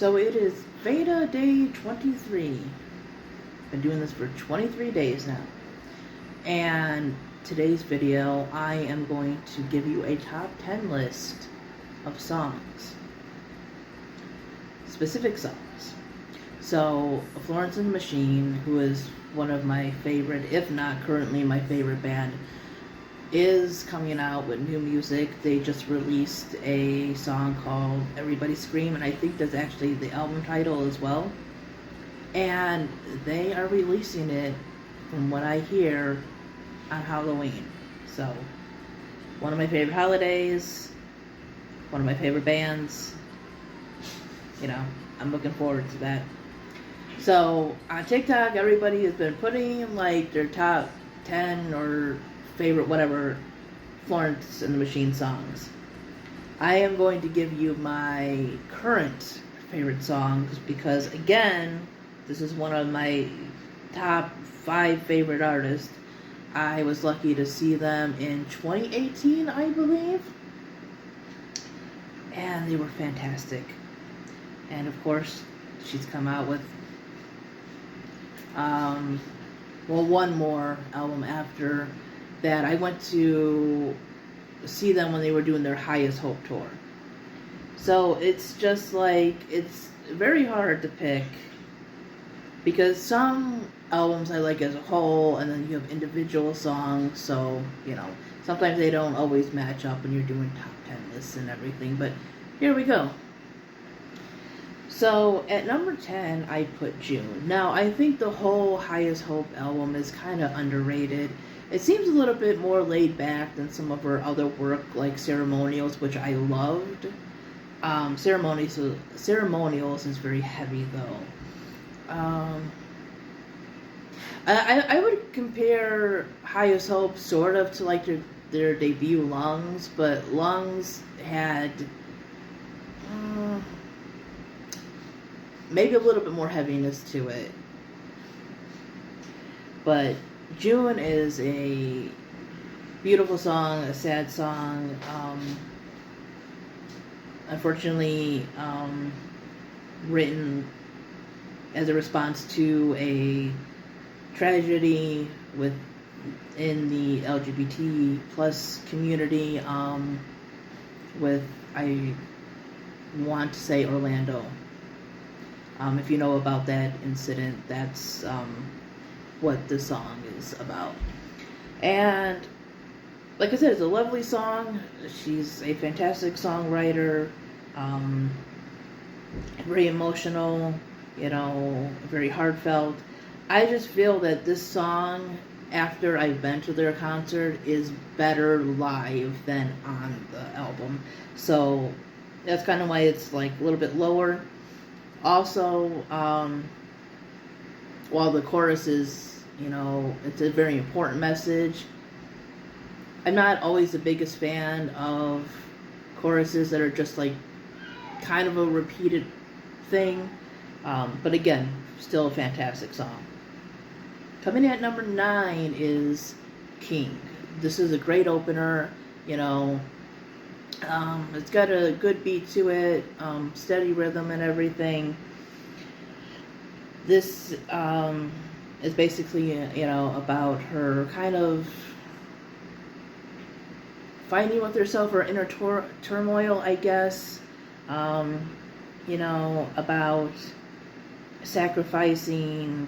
So it is VEDA day 23. Been doing this for 23 days now. And today's video, I am going to give you a top 10 list of songs. Specific songs. So, Florence and the Machine, who is one of my favorite, if not currently my favorite band, is coming out with new music. They just released a song called Everybody Scream, and I think that's actually the album title as well. And they are releasing it, from what I hear, on Halloween. So, one of my favorite holidays, one of my favorite bands. You know, I'm looking forward to that. So, on TikTok, everybody has been putting, like, their top 10 or favorite whatever Florence and the Machine songs. I am going to give you my current favorite songs because, again, this is one of my top 5 favorite artists. I was lucky to see them in 2018, I believe, and they were fantastic. And of course, she's come out with one more album after that. I went to see them when they were doing their Highest Hope tour. So it's just like, it's very hard to pick because some albums I like as a whole, and then you have individual songs, so, you know, sometimes they don't always match up when you're doing top 10 lists and everything, but here we go. So, at number 10, I put June. Now, I think the whole Highest Hope album is kind of underrated. It seems a little bit more laid back than some of her other work, like Ceremonials, which I loved. Ceremonials is very heavy, though. I would compare Highest Hope sort of to like their debut Lungs, but Lungs had maybe a little bit more heaviness to it. But June is a beautiful song, a sad song. Unfortunately, written as a response to a tragedy in the LGBT plus community, with, I want to say, Orlando. If you know about that incident, that's what the song is about. And like I said, it's a lovely song. She's a fantastic songwriter, very emotional, you know, very heartfelt. I just feel that this song, after I've been to their concert, is better live than on the album. So that's kind of why it's like a little bit lower. Also, while the chorus is, you know, it's a very important message, I'm not always the biggest fan of choruses that are just like kind of a repeated thing. But again, still a fantastic song. Coming in at number 9 is King. This is a great opener, you know. It's got a good beat to it, steady rhythm and everything. This is basically, you know, about her kind of fighting with herself, her inner turmoil, I guess. You know, about sacrificing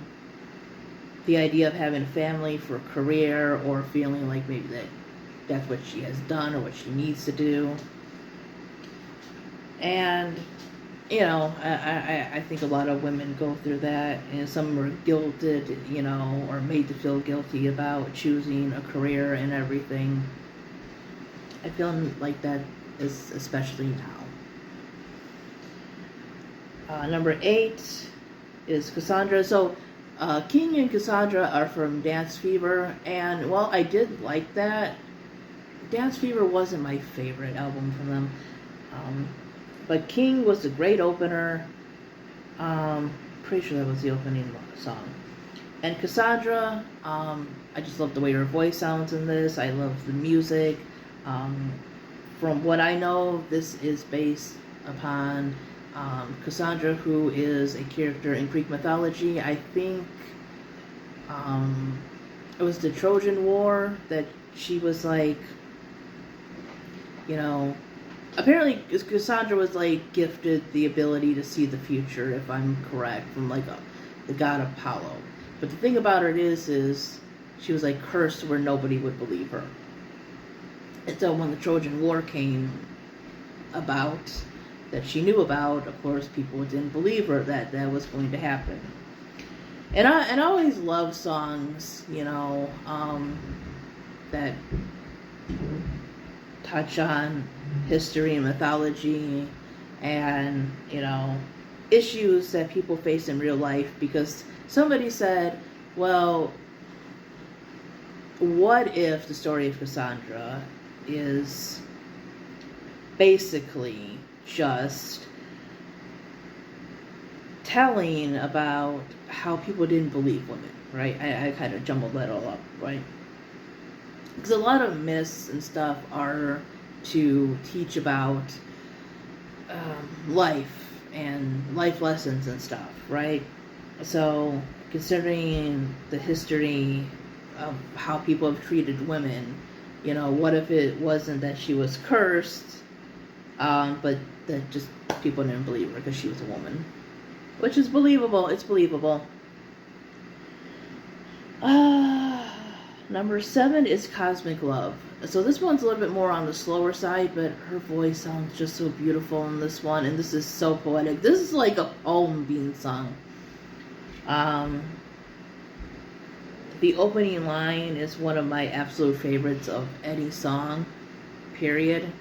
the idea of having a family for a career, or feeling like maybe that's what she has done or what she needs to do. And, you know, I think a lot of women go through that, and some are guilted, you know, or made to feel guilty about choosing a career and everything. I feel like that is especially now. Number 8 is Cassandra. So, King and Cassandra are from Dance Fever, and while I did like that, Dance Fever wasn't my favorite album from them. But King was a great opener. Pretty sure that was the opening song. And Cassandra, I just love the way her voice sounds in this. I love the music. From what I know, this is based upon Cassandra, who is a character in Greek mythology. I think it was the Trojan War that she was like, you know, apparently Cassandra was like gifted the ability to see the future, if I'm correct, from like the god Apollo. But the thing about her is she was like cursed where nobody would believe her. And so when the Trojan War came about, that she knew about, of course, people didn't believe her that that was going to happen. And I always love songs, that touch on history and mythology and, issues that people face in real life, because somebody said, well, what if the story of Cassandra is basically just telling about how people didn't believe women, right? I kind of jumbled that all up, right? Because a lot of myths and stuff are to teach about life and life lessons and stuff, right? So, considering the history of how people have treated women, what if it wasn't that she was cursed, but that just people didn't believe her because she was a woman? Which is believable. It's believable. Number 7 is Cosmic Love. So this one's a little bit more on the slower side, but her voice sounds just so beautiful in this one, and this is so poetic. This is like a poem being sung. The opening line is one of my absolute favorites of any song, period.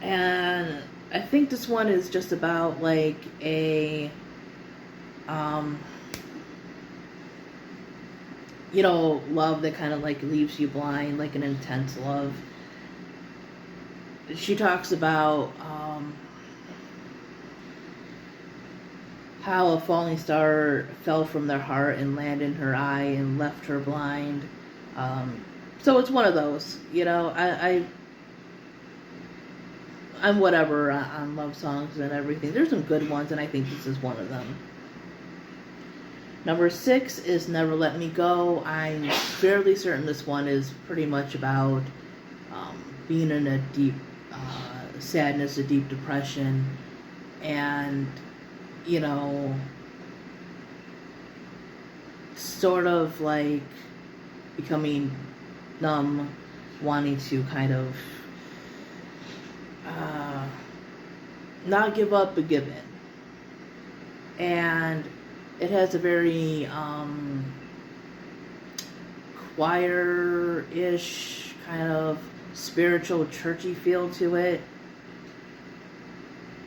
And I think this one is just about like a love that kind of like leaves you blind, like an intense love. She talks about how a falling star fell from their heart and landed in her eye and left her blind. So it's one of those, I'm whatever on love songs and everything. There's some good ones, and I think this is one of them. Number 6 is Never Let Me Go. I'm fairly certain this one is pretty much about being in a deep sadness, a deep depression, and, sort of like becoming numb, wanting to kind of not give up, but give in. And it has a very choir-ish kind of spiritual, churchy feel to it.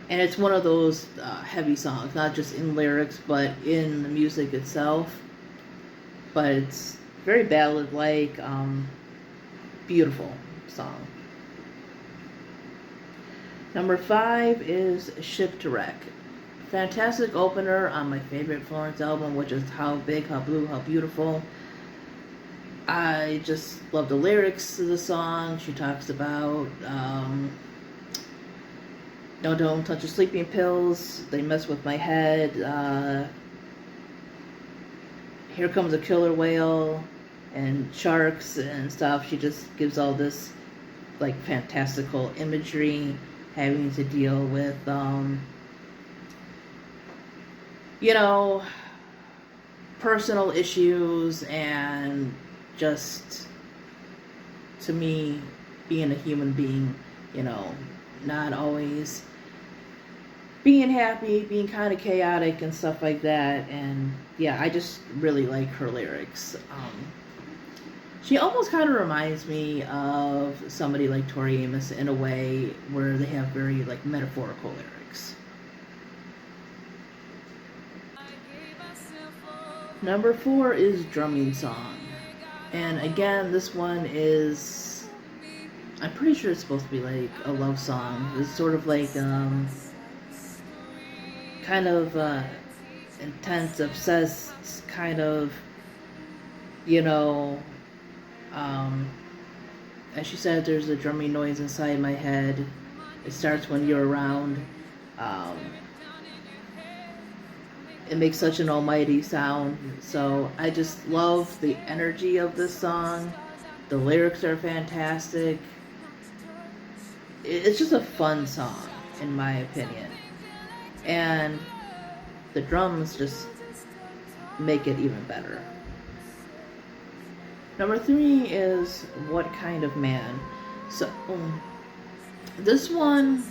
And it's one of those heavy songs, not just in lyrics, but in the music itself. But it's very ballad-like, beautiful song. Number 5 is Ship to Wreck. Fantastic opener on my favorite Florence album, which is How Big, How Blue, How Beautiful. I just love the lyrics to the song. She talks about, no, don't touch your sleeping pills. They mess with my head. Here comes a killer whale and sharks and stuff. She just gives all this like fantastical imagery, having to deal with, personal issues, and just, to me, being a human being, not always being happy, being kind of chaotic and stuff like that. And yeah, I just really like her lyrics. She almost kind of reminds me of somebody like Tori Amos in a way, where they have very like metaphorical lyrics. Number 4 is Drumming Song. And again, this one is, I'm pretty sure it's supposed to be like a love song. It's sort of like kind of intense, obsessed, kind of, as she said, there's a drumming noise inside my head. It starts when you're around. Um, it makes such an almighty sound. So I just love the energy of this song. The lyrics are fantastic. It's just a fun song, in my opinion. And the drums just make it even better. Number 3 is What Kind of Man. So this one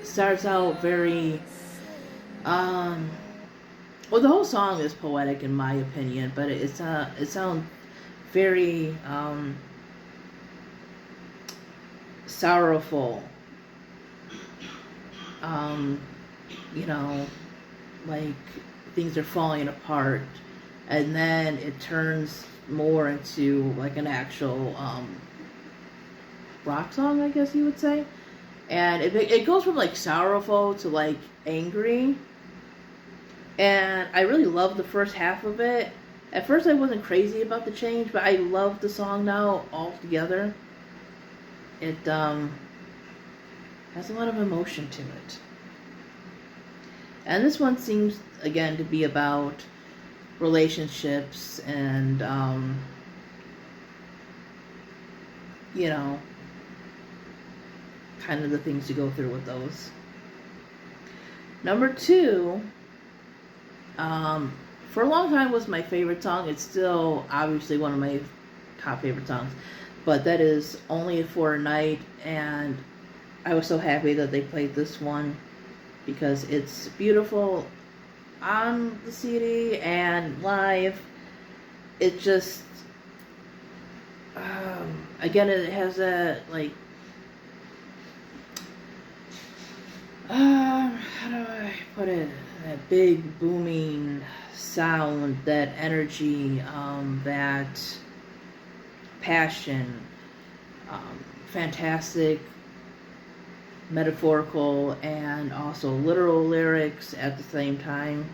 starts out very well, the whole song is poetic in my opinion, but it sounds very sorrowful. You know, like things are falling apart, and then it turns more into like an actual rock song, I guess you would say. And it goes from like sorrowful to like angry. And I really love the first half of it. At first I wasn't crazy about the change, but I love the song now altogether. It has a lot of emotion to it. And this one seems, again, to be about relationships and, you know, kind of the things you go through with those. Number 2, for a long time was my favorite song. It's still obviously one of my top favorite songs, but that is Only for a Night, and I was so happy that they played this one because it's beautiful on the CD and live. It just again, it has a like how do I put it, that big booming sound, that energy, that passion, fantastic metaphorical and also literal lyrics at the same time.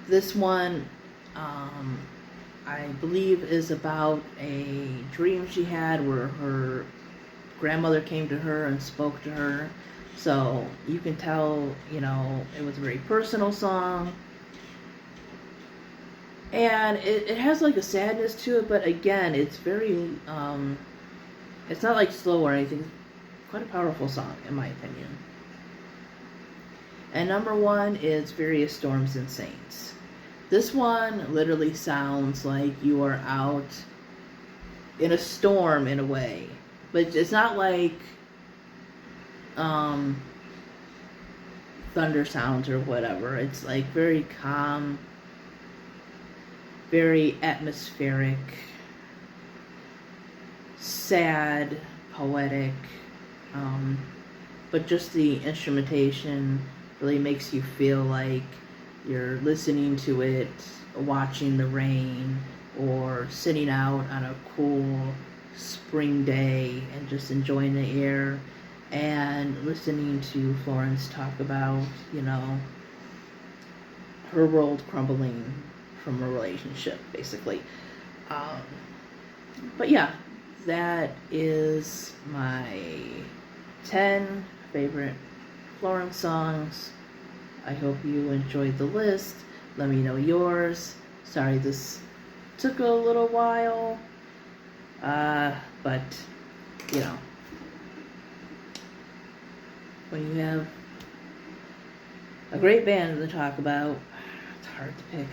This one, I believe, is about a dream she had where her grandmother came to her and spoke to her. So you can tell, you know, it was a very personal song. And it has like a sadness to it, but again, it's very, it's not like slow or anything. It's quite a powerful song, in my opinion. And number 1 is Various Storms and Saints. This one literally sounds like you are out in a storm in a way. But it's not like thunder sounds or whatever. It's like very calm, very atmospheric, sad, poetic, but just the instrumentation really makes you feel like you're listening to it, watching the rain, or sitting out on a cool spring day and just enjoying the air and listening to Florence talk about, you know, her world crumbling from a relationship, basically. But yeah, that is my 10 favorite Florence songs. I hope you enjoyed the list. Let me know yours. Sorry this took a little while, but you know, when you have a great band to talk about, it's hard to pick.